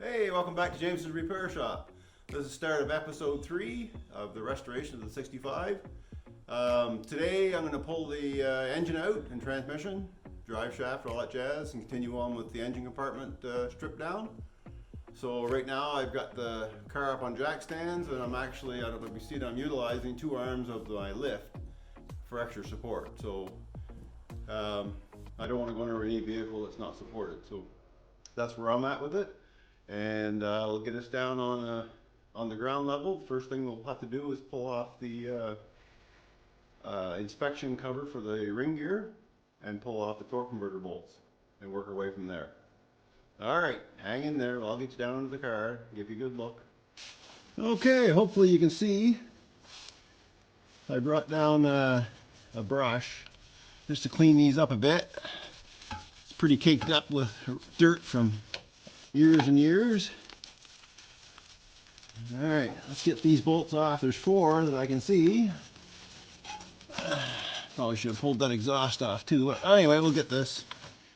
Hey, welcome back to James's Repair Shop. This is the start of episode 3 of the restoration of the 65. Today I'm going to pull the engine out and transmission, drive shaft, all that jazz, and continue on with the engine compartment strip down. So right now I've got the car up on jack stands, and I'm actually, I don't know if you see it, I'm utilizing 2 arms of my lift for extra support. So I don't want to go under any vehicle that's not supported. So that's where I'm at with it. And I'll get us down on the ground level. First thing we'll have to do is pull off the inspection cover for the ring gear and pull off the torque converter bolts and work our way from there. All right, hang in there. I'll get you down into the car, give you a good look. Okay, hopefully you can see I brought down a brush just to clean these up a bit. It's pretty caked up with dirt from years and years. All right, let's get these bolts off. There's 4 that I can see. Probably should have pulled that exhaust off too. But anyway, we'll get this.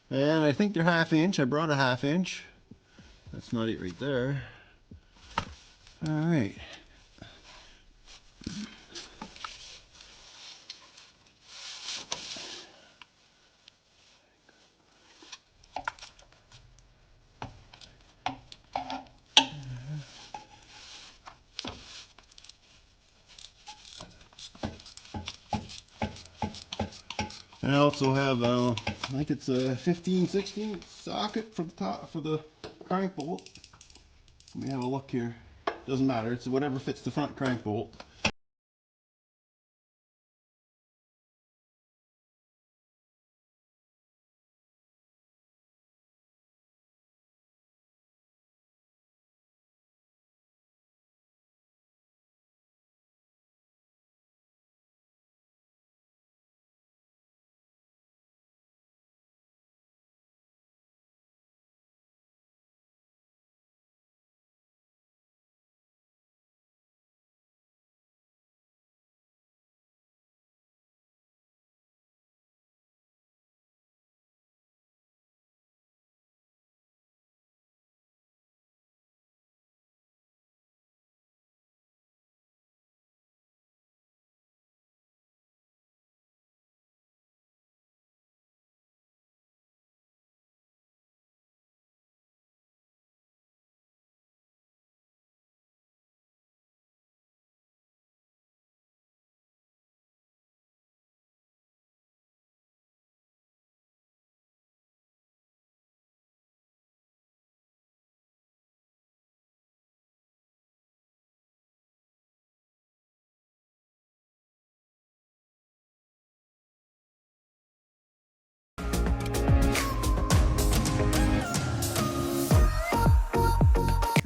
And I think they're 1/2 inch. I brought a 1/2 inch. That's not it right there. All right. I also have, I think it's a 15/16 socket for the top for the crank bolt. Let me have a look here. Doesn't matter. It's whatever fits the front crank bolt.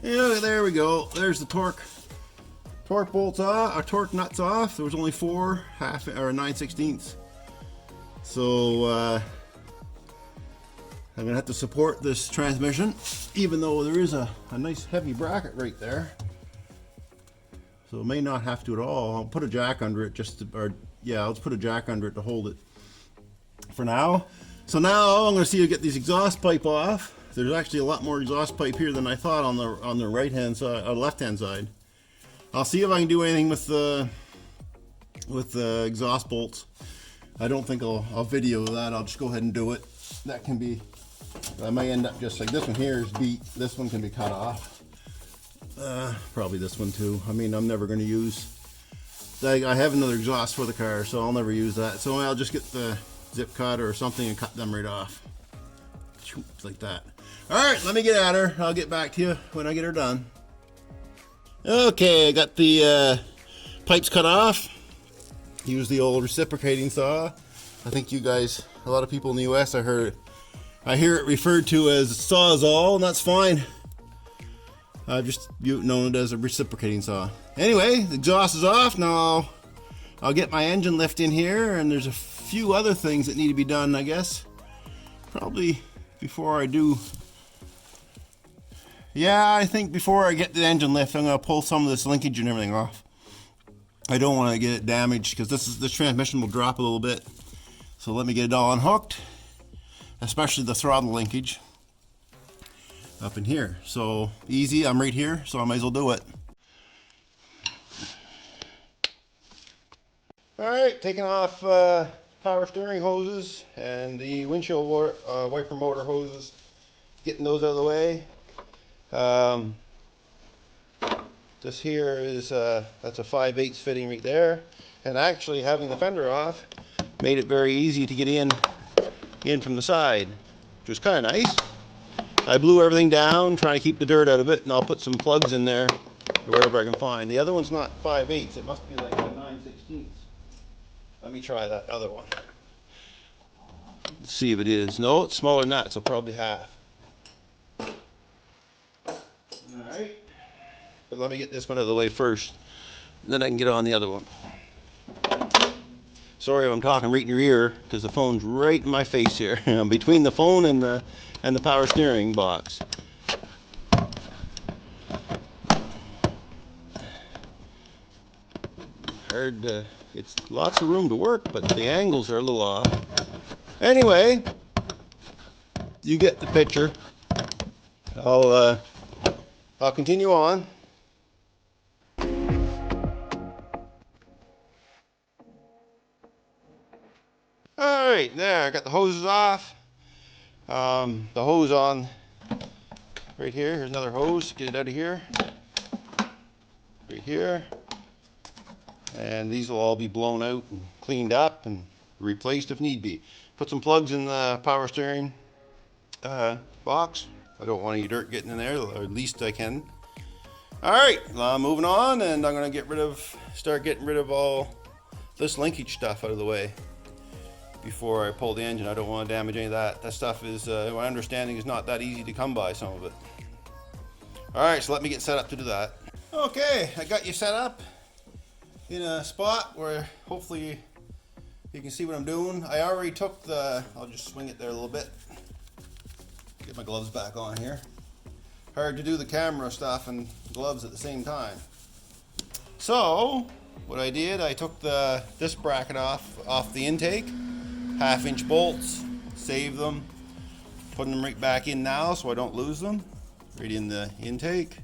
Yeah, there we go. There's the torque bolts off, or torque nuts off. There was only 4 1/2 or 9/16. So I'm gonna have to support this transmission, even though there is a nice heavy bracket right there. So it may not have to at all. I'll put a jack under it let's put a jack under it to hold it for now. So now I'm gonna see you get these exhaust pipe off. There's actually a lot more exhaust pipe here than I thought on the right hand side, left hand side. I'll see if I can do anything with the exhaust bolts. I don't think I'll video that. I'll just go ahead and do it. That can be, I might end up just like this one here is beat. This one can be cut off. Probably this one too. I mean, I'm never going to use. I have another exhaust for the car, so I'll never use that. So I'll just get the zip cutter or something and cut them right off, like that. All right, let me get at her. I'll get back to you when I get her done. Okay, I got the pipes cut off. Use the old reciprocating saw. I think you guys, a lot of people in the US, I hear it referred to as Sawzall, and that's fine. I've just known it as a reciprocating saw. Anyway, the exhaust is off. Now I'll get my engine lift in here, and there's a few other things that need to be done, I guess. Probably before I do. Yeah, I think before I get the engine lift, I'm going to pull some of this linkage and everything off. I don't want to get it damaged because this transmission will drop a little bit. So let me get it all unhooked, especially the throttle linkage. up in here. So easy, I'm right here, so I might as well do it. All right, taking off power steering hoses and the windshield wiper motor hoses, getting those out of the way. This here is that's a 5/8 fitting right there, and actually having the fender off made it very easy to get in from the side, which was kind of nice. I blew everything down, trying to keep the dirt out of it, and I'll put some plugs in there wherever I can find. The other one's not 5/8, it must be like a 9/16. Let me try that other one. Let's see if it is. No, it's smaller than that, so probably half. Alright. But let me get this one out of the way first, then I can get on the other one. Sorry if I'm talking right in your ear, because the phone's right in my face here. I'm between the phone and the power steering box. Hard, it's lots of room to work, but the angles are a little off. Anyway, you get the picture. I'll continue on. All right, there, I got the hoses off. The hose on right here. Here's another hose. Get it out of here. Right here. And these will all be blown out and cleaned up and replaced if need be. Put some plugs in the power steering box. I don't want any dirt getting in there, or at least I can. All right, moving on, and I'm gonna start getting rid of all this linkage stuff out of the way before I pull the engine. I don't want to damage any of that. That stuff is, my understanding, is not that easy to come by, some of it. All right, so let me get set up to do that. Okay, I got you set up in a spot where hopefully you can see what I'm doing. I already took I'll just swing it there a little bit. Get my gloves back on here. Hard to do the camera stuff and gloves at the same time. So, what I did, I took this bracket off the intake. 1/2-inch bolts, save them, putting them right back in now so I don't lose them, right in the intake.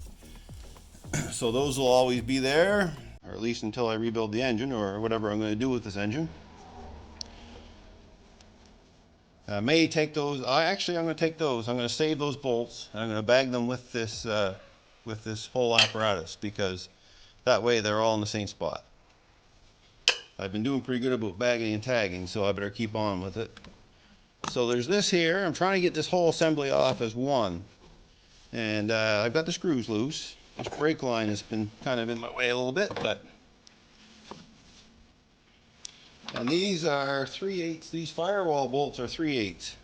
So those will always be there, or at least until I rebuild the engine or whatever I'm going to do with this engine. I may take those. I'm going to take those. I'm going to save those bolts, and I'm going to bag them with this whole apparatus, because that way they're all in the same spot. I've been doing pretty good about bagging and tagging, so I better keep on with it. So there's this here. I'm trying to get this whole assembly off as one. And I've got the screws loose. This brake line has been kind of in my way a little bit, but... And these are 3/8. These firewall bolts are 3/8.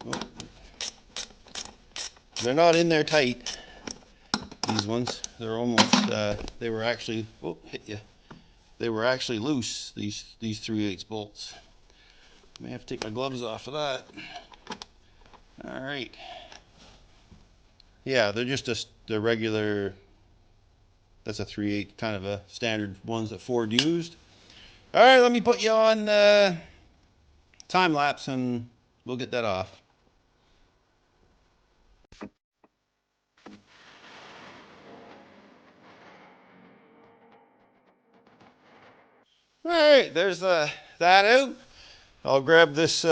Oh. They're not in there tight. These ones, they're almost, they were actually, oh, hit you. They were actually loose, these 3/8 bolts. May have to take my gloves off for that. All right. Yeah, they're just the regular, that's a 3/8, kind of a standard ones that Ford used. All right, let me put you on time lapse and we'll get that off. All right, there's that out. I'll grab this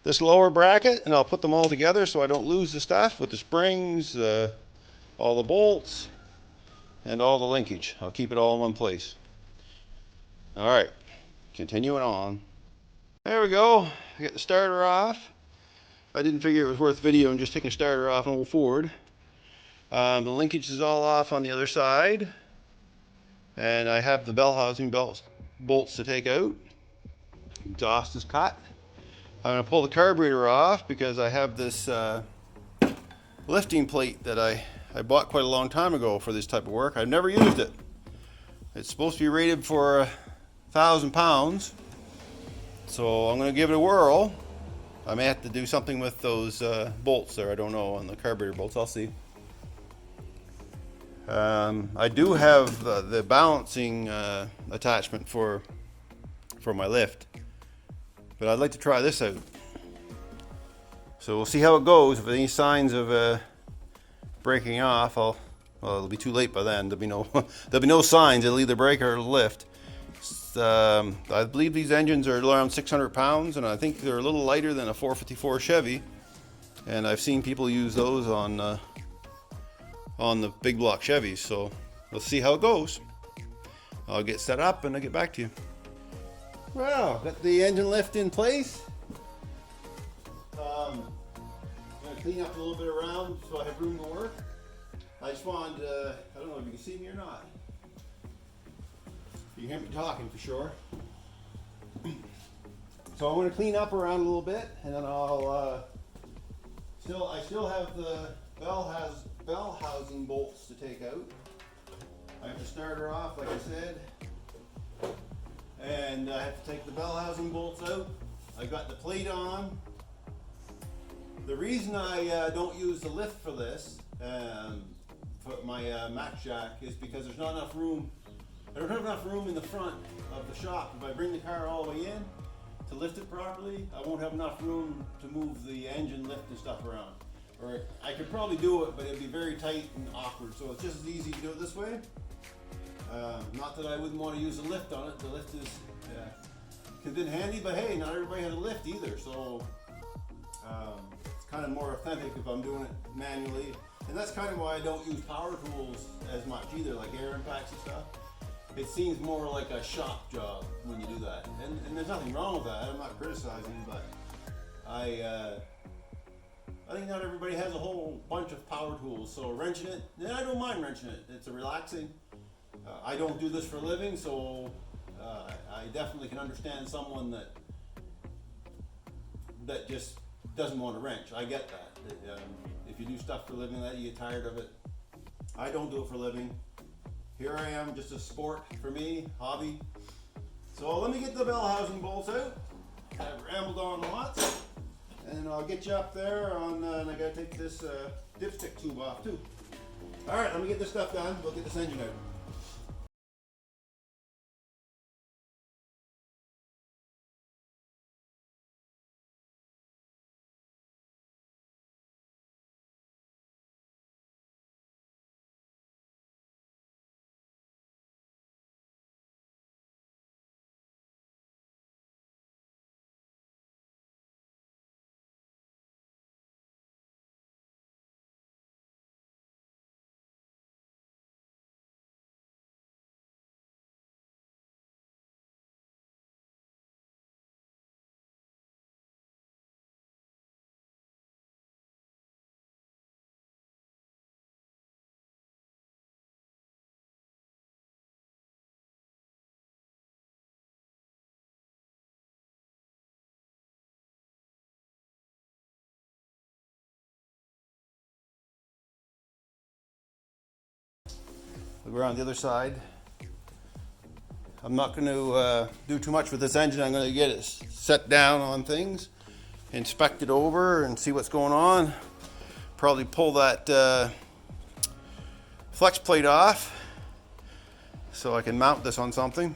this lower bracket and I'll put them all together so I don't lose the stuff with the springs, all the bolts, and all the linkage. I'll keep it all in one place. All right, continuing on. There we go. I got the starter off. I didn't figure it was worth video and just taking a starter off an old Ford. The linkage is all off on the other side, and I have the bell housing bolts to take out. Exhaust is cut. I'm going to pull the carburetor off because I have this lifting plate that I bought quite a long time ago for this type of work. I've never used it. It's supposed to be rated for 1,000 pounds, so I'm going to give it a whirl. I may have to do something with those bolts there. I don't know, on the carburetor bolts. I'll see. I do have the balancing attachment for my lift, but I'd like to try this out. So we'll see how it goes. If any signs of breaking off, well, it'll be too late by then. There'll be no signs. It'll either break or it'll lift. I believe these engines are around 600 pounds, and I think they're a little lighter than a 454 Chevy. And I've seen people use those on the big block Chevys. So we'll see how it goes. I'll get set up and I'll get back to you. Well, got the engine lift in place. I'm gonna clean up a little bit around so I have room to work. I just wanted, I don't know if you can see me or not. You can hear me talking for sure. So I'm going to clean up around a little bit, and then I'll I still have the bell housing bolts to take out. I have to start her off, like I said, and I have to take the bell housing bolts out. I've got the plate on. The reason I don't use the lift for this, for my Mac jack, is because there's not enough room. I don't have enough room in the front of the shop. If I bring the car all the way in to lift it properly, I won't have enough room to move the engine lift and stuff around. Or I could probably do it, but it'd be very tight and awkward. So it's just as easy to do it this way. Not that I wouldn't want to use a lift on it. The lift is been handy, but hey, not everybody has a lift either. So it's kind of more authentic if I'm doing it manually. And that's kind of why I don't use power tools as much either, like air impacts and stuff. It seems more like a shop job when you do that. And there's nothing wrong with that. I'm not criticizing, but I think not everybody has a whole bunch of power tools. So wrenching it, and I don't mind wrenching it. It's a relaxing. I don't do this for a living, so I definitely can understand someone that just doesn't want to wrench. I get that. If you do stuff for a living, that you get tired of it. I don't do it for a living. Here I am, just a sport for me, hobby. So let me get the bell housing bolts out. I've rambled on lots, and I'll get you up there on. And I gotta take this dipstick tube off too. All right, let me get this stuff done. We'll get this engine out. We're on the other side. I'm not going to do too much with this engine. I'm going to get it set down on things, inspect it over, and see what's going on. Probably pull that flex plate off so I can mount this on something.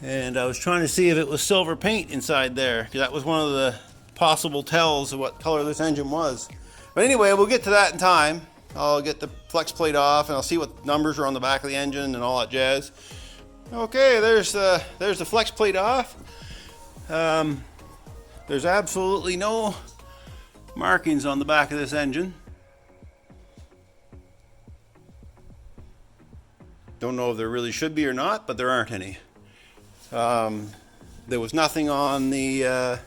And I was trying to see if it was silver paint inside there, because that was one of the possible tells of what color this engine was. But anyway, we'll get to that in time. I'll get the flex plate off and I'll see what numbers are on the back of the engine and all that jazz. Okay, there's the flex plate off. There's absolutely no markings on the back of this engine. Don't know if there really should be or not, but there aren't any. There was nothing on the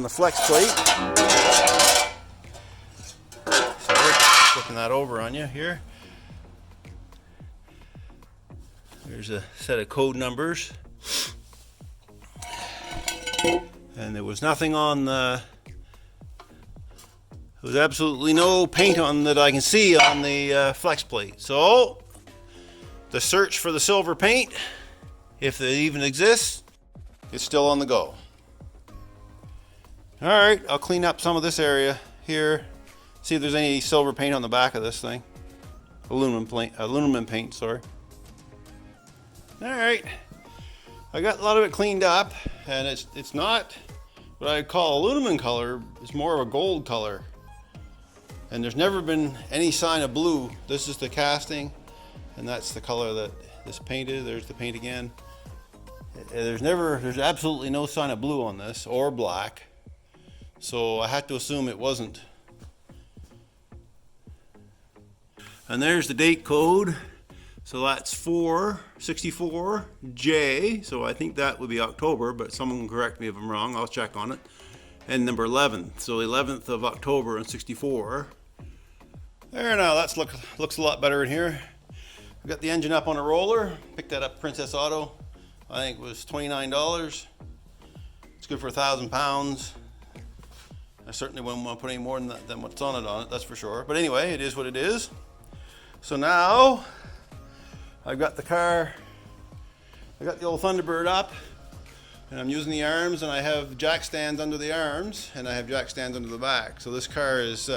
flex plate. Flipping that over on you here. There's a set of code numbers. And there was nothing on the... There was absolutely no paint on that I can see on the flex plate. So, the search for the silver paint, if it even exists, is still on the go. Alright, I'll clean up some of this area here. See if there's any silver paint on the back of this thing. Aluminum paint, sorry. All right. I got a lot of it cleaned up, and it's not what I call aluminum color. It's more of a gold color. And there's never been any sign of blue. This is the casting, and that's the color that this painted. There's the paint again. There's absolutely no sign of blue on this, or black. So I had to assume it wasn't. And there's the date code. So that's 464J. So I think that would be October, but someone can correct me if I'm wrong. I'll check on it. And number 11. So the 11th of October in 64. There now, that looks a lot better in here. I've got the engine up on a roller. Picked that up Princess Auto. I think it was $29. It's good for 1,000 pounds. I certainly wouldn't want to put any more than what's on it, that's for sure. But anyway, it is what it is. So now, I've got the car, I got the old Thunderbird up, and I'm using the arms, and I have jack stands under the arms, and I have jack stands under the back. So this car is,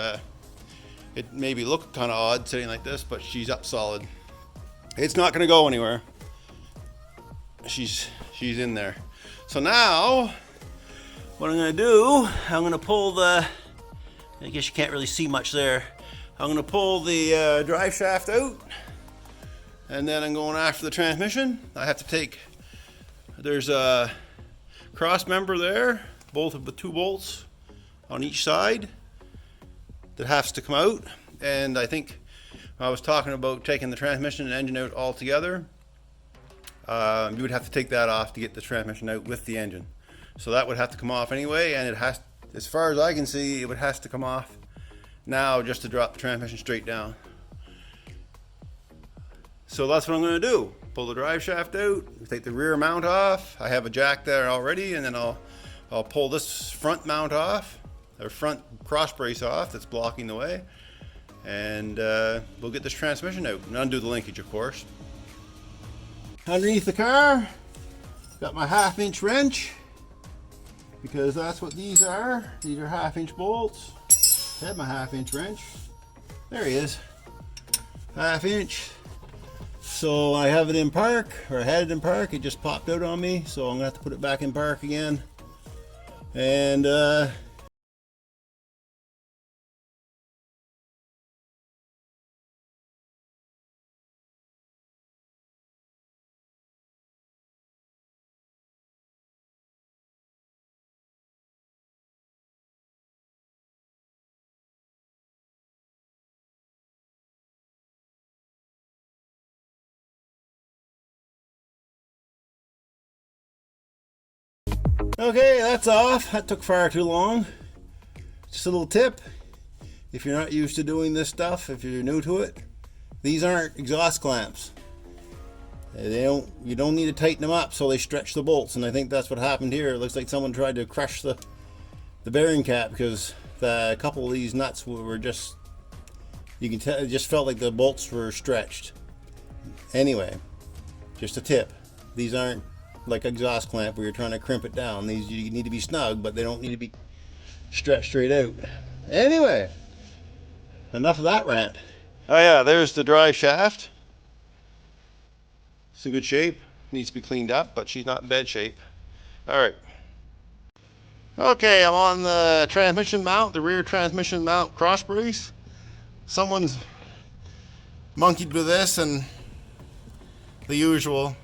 it maybe look kind of odd sitting like this, but she's up solid. It's not going to go anywhere. She's in there. So now, what I'm going to do, I'm going to pull the, I guess you can't really see much there. I'm going to pull the drive shaft out, and then I'm going after the transmission. I have to take, there's a cross member there, both of the 2 bolts on each side that has to come out. And I think I was talking about taking the transmission and engine out all together. You would have to take that off to get the transmission out with the engine. So that would have to come off anyway, and it has, as far as I can see, it would have to come off now just to drop the transmission straight down. So that's what I'm going to do. Pull the drive shaft out, take the rear mount off. I have a jack there already, and then I'll pull this front mount off, or front cross brace off that's blocking the way, and we'll get this transmission out and undo the linkage, of course. Underneath the car, got my 1/2-inch wrench, because that's what these are. These are 1/2-inch bolts. I had my 1/2-inch wrench. There he is. 1/2 inch. So I have it in park, or I had it in park. It just popped out on me, so I'm gonna have to put it back in park again. And okay, that's off. That took far too long. Just a little tip. If you're not used to doing this stuff, if you're new to it, these aren't exhaust clamps. You don't need to tighten them up so they stretch the bolts, and I think that's what happened here. It looks like someone tried to crush the bearing cap, because a couple of these nuts were just, you can tell, it just felt like the bolts were stretched. Anyway, just a tip. These aren't like exhaust clamp where you're trying to crimp it down. These, you need to be snug, but they don't need to be stretched straight out. Anyway, enough of that rant. Oh yeah, there's the drive shaft. It's in good shape. Needs to be cleaned up, but she's not in bad shape. All right. Okay, I'm on the transmission mount, the rear transmission mount cross brace. Someone's monkeyed with this, and the usual.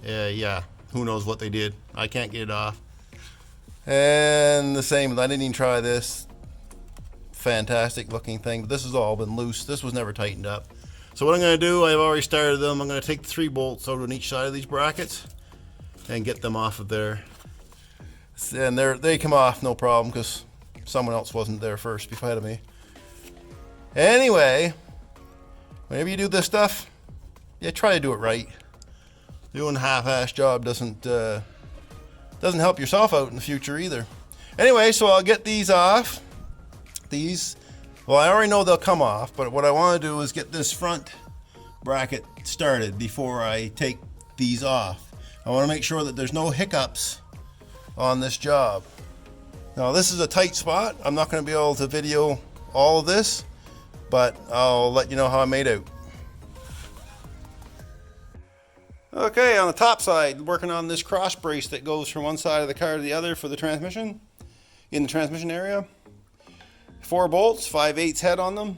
Yeah, who knows what they did. I can't get it off. And the same, I didn't even try this fantastic looking thing, but this has all been loose. This was never tightened up. So what I'm going to do, I've already started them. I'm going to take the 3 bolts out on each side of these brackets and get them off of there. And they come off no problem, because someone else wasn't there first ahead of me. Anyway, whenever you do this stuff, yeah, try to do it right. Doing a half-ass job doesn't help yourself out in the future either. Anyway, so I'll get these off. Well, I already know they'll come off, but what I want to do is get this front bracket started before I take these off. I want to make sure that there's no hiccups on this job. Now, this is a tight spot. I'm not going to be able to video all of this, but I'll let you know how I made out. Okay, on the top side, working on this cross brace that goes from one side of the car to the other for the transmission, in the transmission area. 4 bolts, 5/8 head on them.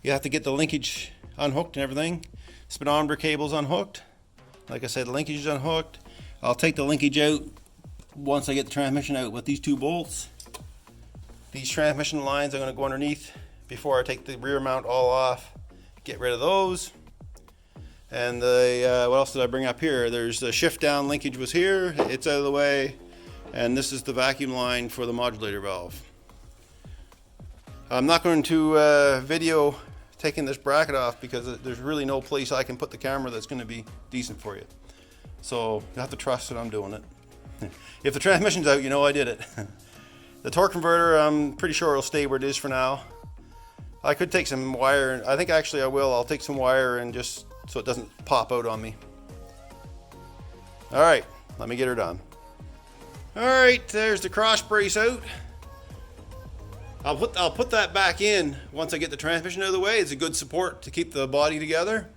You have to get the linkage unhooked and everything. Speedometer cable's unhooked. Like I said, the linkage is unhooked. I'll take the linkage out once I get the transmission out with these 2 bolts. These transmission lines are going to go underneath before I take the rear mount all off. Get rid of those. And the what else did I bring up here? There's the shift down linkage was here. It's out of the way. And this is the vacuum line for the modulator valve. I'm not going to video taking this bracket off because there's really no place I can put the camera that's going to be decent for you. So you have to trust that I'm doing it. If the transmission's out, you know I did it. The torque converter, I'm pretty sure it'll stay where it is for now. I could take some wire. I think actually I will. I'll take some wire and just so it doesn't pop out on me. All right, let me get her done. All right, there's the cross brace out. I'll put that back in once I get the transmission out of the way. It's a good support to keep the body together.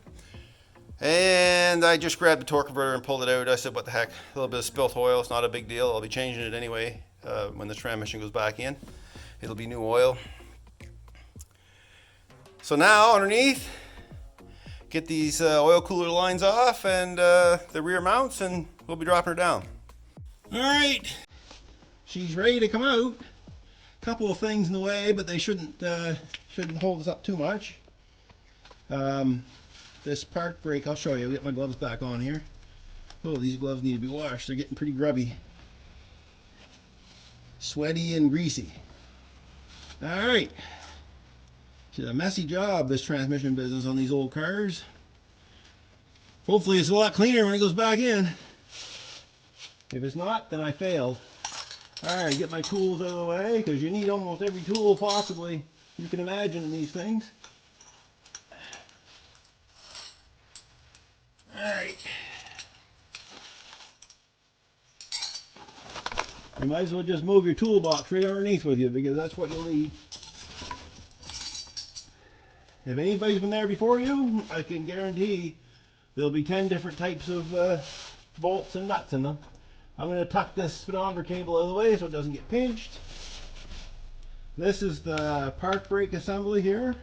And I just grabbed the torque converter and pulled it out. I said, what the heck, a little bit of spilt oil, it's not a big deal. I'll be changing it anyway when the transmission goes back in. It'll be new oil. So now underneath, get these oil cooler lines off and the rear mounts, and we'll be dropping her down. All right, she's ready to come out. Couple of things in the way, but they shouldn't hold us up too much. This park brake, I'll show you. I'll get my gloves back on here. Oh, these gloves need to be washed. They're getting pretty grubby, sweaty and greasy. All right, it's a messy job, this transmission business on these old cars. Hopefully it's a lot cleaner when it goes back in. If it's not, then I failed. Alright, get my tools out of the way, because you need almost every tool possibly you can imagine in these things. Alright. You might as well just move your toolbox right underneath with you, because that's what you'll need. If anybody's been there before you, I can guarantee there'll be 10 different types of bolts and nuts in them. I'm going to tuck this speedometer cable out of the way so it doesn't get pinched. This is the park brake assembly here.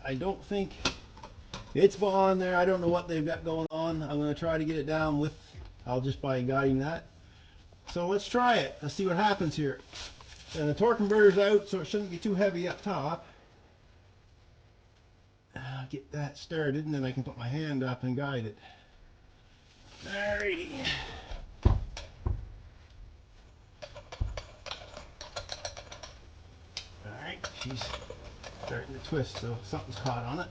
I don't think it's on there. I don't know what they've got going on. I'm going to try to get it down with, I'll just by guiding that. So let's try it. Let's see what happens here. And the torque converter's out, so it shouldn't be too heavy up top. I'll get that started and then I can put my hand up and guide it. Alrighty. Alright, she's starting to twist, so something's caught on it.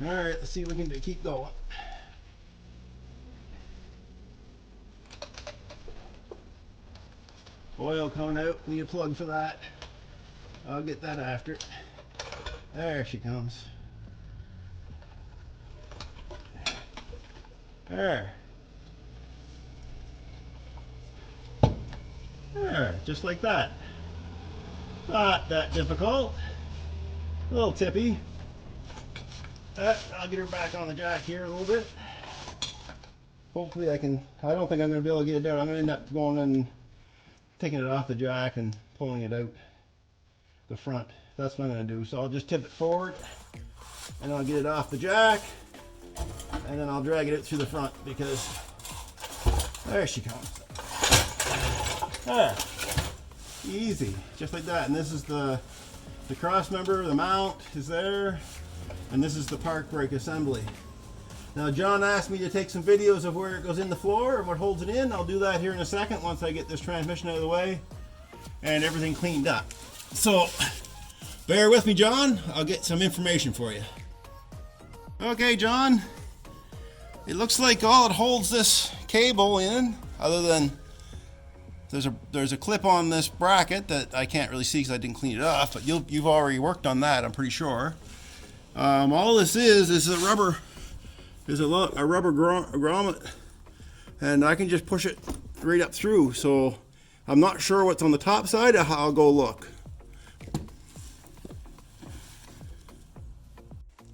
Alright, let's see if we can keep going. Oil coming out, need a plug for that. I'll get that after. There she comes. There. There, just like that. Not that difficult. A little tippy. I'll get her back on the jack here a little bit. Hopefully I don't think I'm going to be able to get it down. I'm going to end up going and taking it off the jack and pulling it out the front. That's what I'm going to do. So I'll just tip it forward and I'll get it off the jack and then I'll drag it out through the front because there she comes. There. Easy, just like that. And this is the cross member, the mount is there, and this is the park brake assembly. Now John asked me to take some videos of where it goes in the floor and what holds it in. I'll do that here in a second once I get this transmission out of the way and everything cleaned up. So bear with me, John. I'll get some information for you. Okay, John. It looks like all it holds this cable in, other than there's a clip on this bracket that I can't really see because I didn't clean it off, but you've already worked on that, I'm pretty sure. All this is a rubber. There's a rubber grommet, and I can just push it right up through. So I'm not sure what's on the top side. I'll go look.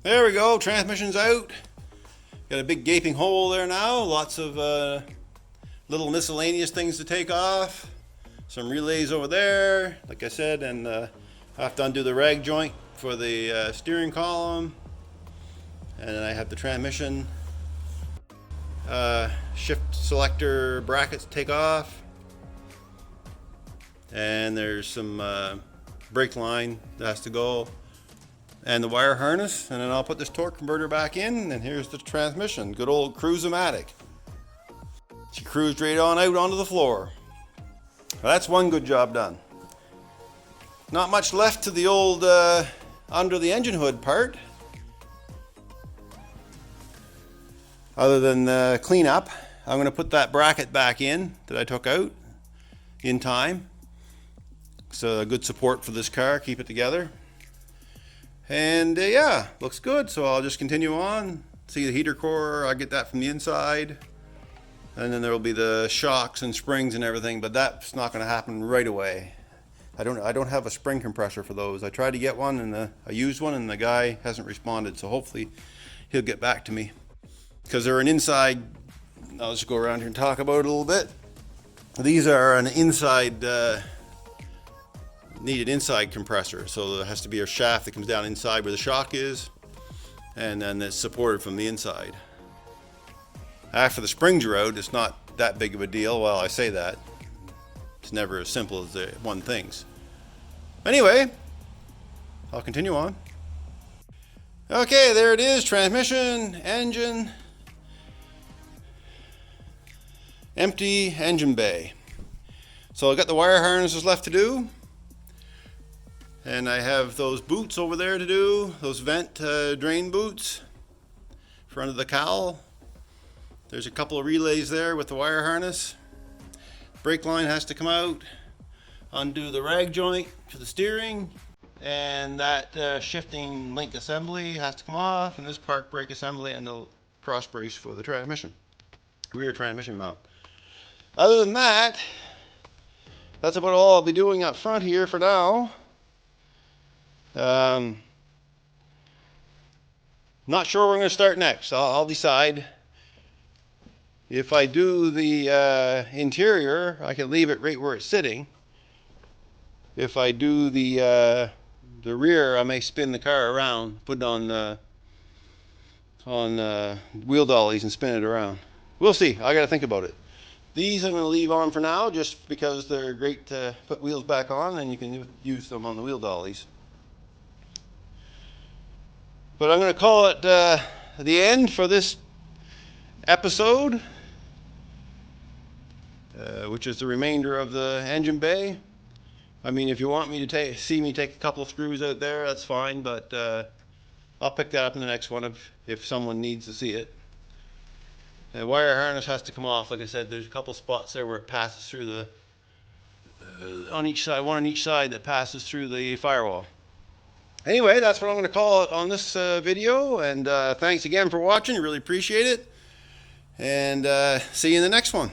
There we go, transmission's out. Got a big gaping hole there now. Lots of little miscellaneous things to take off. Some relays over there, like I said, and I have to undo the rag joint for the steering column. And then I have the transmission shift selector brackets to take off. And there's some brake line that has to go. And the wire harness, and then I'll put this torque converter back in, and here's the transmission. Good old Cruise-O-Matic. She cruised right on out onto the floor. Well, that's one good job done. Not much left to the old under the engine hood part, other than clean up. I'm going to put that bracket back in that I took out in time. It's a good support for this car, keep it together. And yeah, looks good. So I'll just continue on. See the heater core, I get that from the inside. And then there will be the shocks and springs and everything, but that's not going to happen right away. I don't have a spring compressor for those. I tried to get one, and I used one, and the guy hasn't responded. So hopefully he'll get back to me, because they're an inside. I'll just go around here and talk about it a little bit. These are an inside. Needed inside compressor, so there has to be a shaft that comes down inside where the shock is, and then it's supported from the inside. After the springs are out, it's not that big of a deal. Well, I say that. It's never as simple as one thinks. Anyway, I'll continue on. Okay, there it is. Transmission, engine, empty engine bay. So I got the wire harnesses left to do. And I have those boots over there to do, those vent drain boots, front of the cowl. There's a couple of relays there with the wire harness. Brake line has to come out, undo the rag joint for the steering, and that shifting link assembly has to come off, and this park brake assembly and the cross brace for the transmission, rear transmission mount. Other than that, that's about all I'll be doing up front here for now. Not sure where we're going to start next. I'll decide. If I do the interior, I can leave it right where it's sitting. If I do the rear, I may spin the car around, put it on wheel dollies and spin it around. We'll see. I got to think about it. These I'm going to leave on for now, just because they're great to put wheels back on, and you can use them on the wheel dollies. But I'm going to call it the end for this episode, which is the remainder of the engine bay. I mean, if you want me to see me take a couple of screws out there, that's fine, but I'll pick that up in the next one if someone needs to see it. The wire harness has to come off. Like I said, there's a couple spots there where it passes through the on each side, one on each side that passes through the firewall. Anyway, that's what I'm going to call it on this video, and thanks again for watching. Really appreciate it, and see you in the next one.